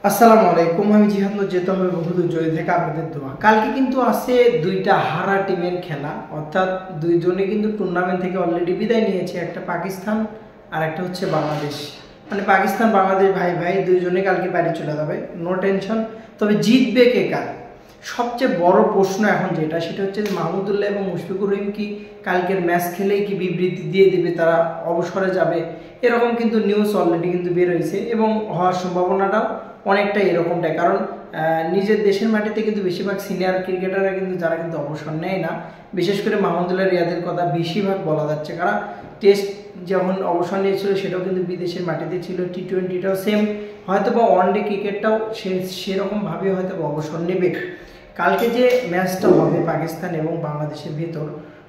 আসসালামু আলাইকুম। আমি জিহাদ যেতে হবে বহুদূর জয় থেকে আপনাদের দোয়া। কালকে কিন্তু আছে দুইটা হারা টিমের খেলা, অর্থাৎ দুইজনে কিন্তু টুর্নামেন্ট থেকে অলরেডি বিদায় নিয়েছে। একটা পাকিস্তান আর একটা হচ্ছে বাংলাদেশ। মানে পাকিস্তান বাংলাদেশ ভাই ভাই দুইজনে কালকে বাড়ি চলে যাবে, নো টেনশন। তবে জিতবে কে কার? সবচেয়ে বড় প্রশ্ন এখন যেটা, সেটা হচ্ছে যে মাহমুদুল্লাহ এবং মুশফিকুর রহিম কি কালকের ম্যাচ খেলেই কি বিবৃতি দিয়ে দেবে তারা অবসরে যাবে? এরকম কিন্তু নিউজ অলরেডি কিন্তু বের হয়েছে এবং হওয়ার সম্ভাবনাটাও অনেকটা এরকমটাই। কারণ নিজের দেশের মাটিতে কিন্তু বেশিরভাগ সিনিয়র ক্রিকেটাররা কিন্তু যারা কিন্তু অবসর নেয় না, বিশেষ করে মাহমুদুল্লাহ রিয়াদের কথা বেশিরভাগ বলা যাচ্ছে। কারণ টেস্ট যখন অবসর নিয়েছিল সেটাও কিন্তু বিদেশের মাটিতে ছিল, টি-20টাও সেম, হয়তো বা ওয়ানডে ক্রিকেটটাও সেরকমভাবে হয়তো অবসর নেবে। কালকে যে ম্যাচটা হবে পাকিস্তান এবং বাংলাদেশের ভেতর,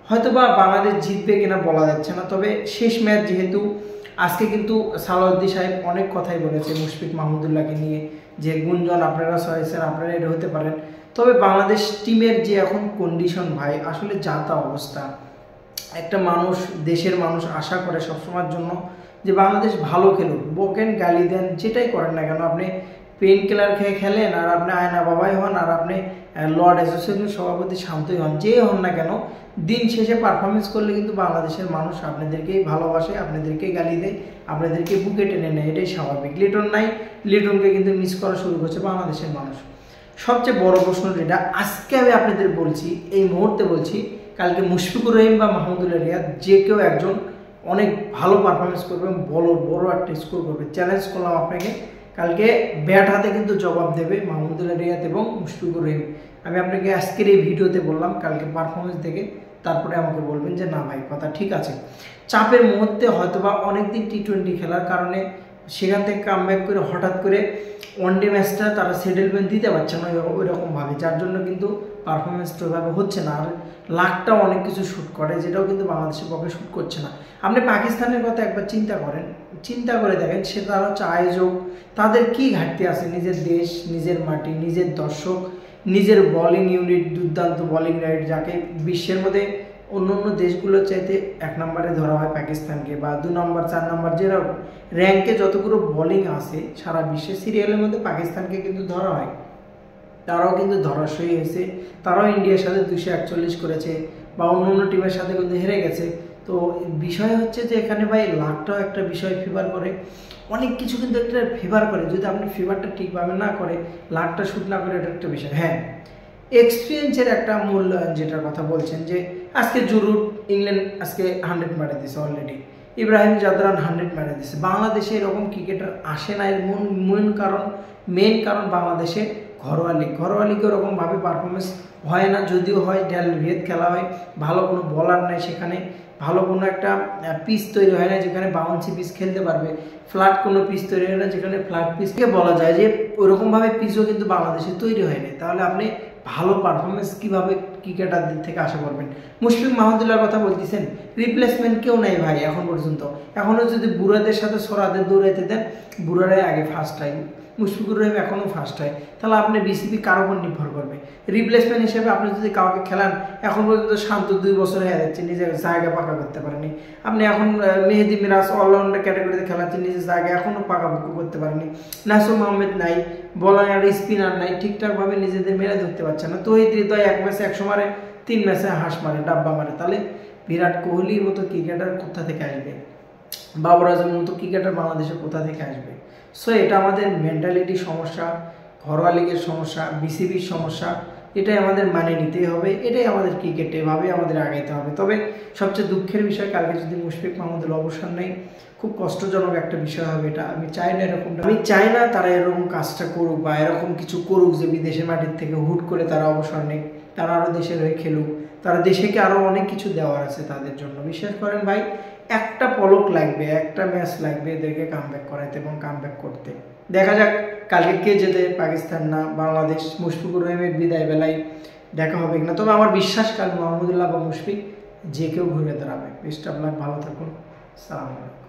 হয়তো বা বাংলাদেশ জিতবে কিনা বলা যাচ্ছে না। তবে শেষ ম্যাচ যেহেতু, আজকে কিন্তু সালাউদ্দিন সাহেব অনেক কথাই বলেছে মুশফিক মাহমুদুল্লাহকে নিয়ে, যে গুঞ্জন আপনারা সয়েছেন, আপনারা এটা হতে পারেন। তবে বাংলাদেশ টিমের যে এখন কন্ডিশন ভাই, আসলে যা তা অবস্থা। একটা মানুষ, দেশের মানুষ আশা করে সবসময়ের জন্য যে বাংলাদেশ ভালো খেলুক, বকেন গালি দেন যেটাই করেন না কেন, আপনি পেন কিলার খেয়ে খেলেন, আর আপনি আয়না বাবাই হন, আর আপনি লর্ড অ্যাসোসিয়েশনের সভাপতি শান্তই হন, যে হন না কেন, দিন শেষে পারফরমেন্স করলে কিন্তু বাংলাদেশের মানুষ আপনাদেরকেই ভালোবাসে, আপনাদেরকেই গালি দেয়, আপনাদেরকে বুকে টেনে নেয়, এটাই স্বাভাবিক। লিটন নাই, লিটনকে কিন্তু মিস করা শুরু করছে বাংলাদেশের মানুষ। সবচেয়ে বড় প্রশ্ন যেটা আজকে আমি আপনাদের বলছি, এই মুহূর্তে বলছি, কালকে মুশফিকুর রহিম বা মাহমুদুল্লাহ রিয়াদ যে কেউ একজন অনেক ভালো পারফরমেন্স করবে, বড় একটা স্কোর করবে। চ্যালেঞ্জ করলাম আপনাকে, কালকে ব্যাট হাতে কিন্তু জবাব দেবে মাহমুদুল্লাহ রিয়াদ এবং মুশফিকুর রহিম। আমি আপনাকে আজকের এই ভিডিওতে বললাম, কালকে পারফরমেন্স দেখে তারপরে আমাকে বলবেন যে না ভাই কথা ঠিক আছে। চাপের মুহূর্তে হয়তোবা অনেকদিন টি-20 খেলার কারণে সেখান থেকে কামব্যাক করে হঠাৎ করে ওয়ানডে ম্যাচটা তারা সেটেলমেন্ট দিতে পারছে না ওই রকমভাবে, যার জন্য কিন্তু পারফরমেন্সটা ওইভাবে হচ্ছে না। আর লাখটাও অনেক কিছু শ্যুট করে, যেটাও কিন্তু বাংলাদেশের পক্ষে শ্যুট করছে না। আপনি পাকিস্তানের কথা একবার চিন্তা করে দেখেন, সে তারা হচ্ছে আয়োজক, তাদের কি ঘাটতি আছে? নিজের দেশ, নিজের মাটি, নিজের দর্শক, নিজের বোলিং ইউনিট, দুর্দান্ত বোলিং রাইট, যাকে বিশ্বের মধ্যে অন্য অন্য দেশগুলোর চাইতে 1 নম্বরে ধরা হয় পাকিস্তানকে, বা 2 নম্বর 4 নম্বর যেটা র্যাঙ্কে যতগুলো বোলিং আছে সারা বিশ্বে, সিরিয়ালের মধ্যে পাকিস্তানকে কিন্তু ধরা হয়। তারাও কিন্তু ধরাশয়ী হয়েছে, তারাও ইন্ডিয়ার সাথে 241 করেছে, বা অন্য অন্য টিমের সাথে কিন্তু হেরে গেছে। তো বিষয় হচ্ছে যে এখানে ভাই লাকটাও একটা বিষয় ফেভার করে, অনেক কিছু কিন্তু একটা ফেভার করে। যদি আপনি ফেভারটা ঠিকভাবে না করে, লাকটা শুট না করে, এটা একটা বিষয়। হ্যাঁ, এক্সপিরিয়েন্সের একটা মূল্যায়ন যেটার কথা বলছেন, যে আজকে জুরুট ইংল্যান্ড আজকে 100 মারে দিয়েছে অলরেডি, ইব্রাহিম জাদরান 100 মারে দিয়েছে। বাংলাদেশে এরকম ক্রিকেটার আসে না, এর মেন কারণ বাংলাদেশে ঘরোয়া লিগে ওরকমভাবে পারফরমেন্স হয় না। যদিও হয়, ডেল ভিয়েত খেলা হয়, ভালো কোনো বলার নাই সেখানে, ভালো কোনো একটা পিচ তৈরি হয় না যেখানে বাউন্সি পিচ খেলতে পারবে, ফ্ল্যাট কোনো পিচ তৈরি হয় না যেখানে ফ্ল্যাট পিচকে বলা যায় যে ওরকমভাবে পিচও কিন্তু বাংলাদেশে তৈরি হয়নি। তাহলে আপনি ভালো পারফরমেন্স কীভাবে ক্রিকেটারদের থেকে আশা করবেন? মুশফিক মাহমুদুল্লাহর কথা বলতেছেন, রিপ্লেসমেন্ট কেউ নেই ভাই এখন পর্যন্ত। এখনও যদি বুড়াদের সাথে সোরাদের দৌড়াইতে দেন, বুড়ারাই আগে ফার্স্ট হয়, মুশফিকুর রহিম এখনও ফার্স্ট হয়, তাহলে আপনি বিসিবি কার উপর নির্ভর করবে? রিপ্লেসমেন্ট হিসেবে আপনি যদি কাউকে খেলান, এখন পর্যন্ত শান্ত 2 বছর হয়ে যাচ্ছে, নিজের জায়গা পাকা করতে পারেনি। আপনি এখন মেহেদি মিরাজ অলরাউন্ডার ক্যাটাগরিতে খেলাচ্ছেন, নিজের জায়গা এখনও পাকাপোক্ত করতে পারেনি। নাসুম আহমেদ নাই, বলার স্পিনার নাই, ঠিকঠাকভাবে নিজেদের মেরে ধরতে পারছে না। তহিদ হৃদয় 1 ম্যাচে 100 মারে, 3 ম্যাচে হাঁস মারে, ডাব্বা মারে। তাহলে বিরাট কোহলির মতো ক্রিকেটার কোথা থেকে আসবে? বাবর আজমের মতো ক্রিকেটার বাংলাদেশে কোথা থেকে আসবে? সো এটা আমাদের মেন্টালিটি সমস্যা, ঘরোয়া লিগের সমস্যা, বিসিবির সমস্যা, এটাই আমাদের মানে নিতেই হবে, এটাই আমাদের ক্রিকেট, এভাবে আমাদের আগাইতে হবে। তবে সবচেয়ে দুঃখের বিষয়, কালকে যদি মুশফিক মাহমুদুল্লাহ অবসর নেই, খুব কষ্টজনক একটা বিষয় হবে এটা। আমি চাই না এরকমটা, আমি চাই না তারা এরকম কাজটা করুক, বা এরকম কিছু করুক যে বিদেশের মাটির থেকে হুট করে তারা অবসর নেই। তারা আরও দেশের হয়ে খেলুক, তারা দেশকে আরও অনেক কিছু দেওয়ার আছে তাদের জন্য। বিশ্বাস করেন ভাই, একটা পলক লাগবে, একটা ম্যাচ লাগবে এদেরকে কামব্যাক করাইতে এবং কামব্যাক করতে। দেখা যাক কালকে কে যেতে, পাকিস্তান না বাংলাদেশ। মুশফিকুর রহিমের বিদায় বেলায় দেখা হবে কিনা। তবে আমার বিশ্বাস কাল মাহমুদুল্লাহ বা মুশফিক যে কেউ ঘুরে দাঁড়াবে। বেস্ট অফ লাক, ভালো থাকুন, সালাম আলাইকুম।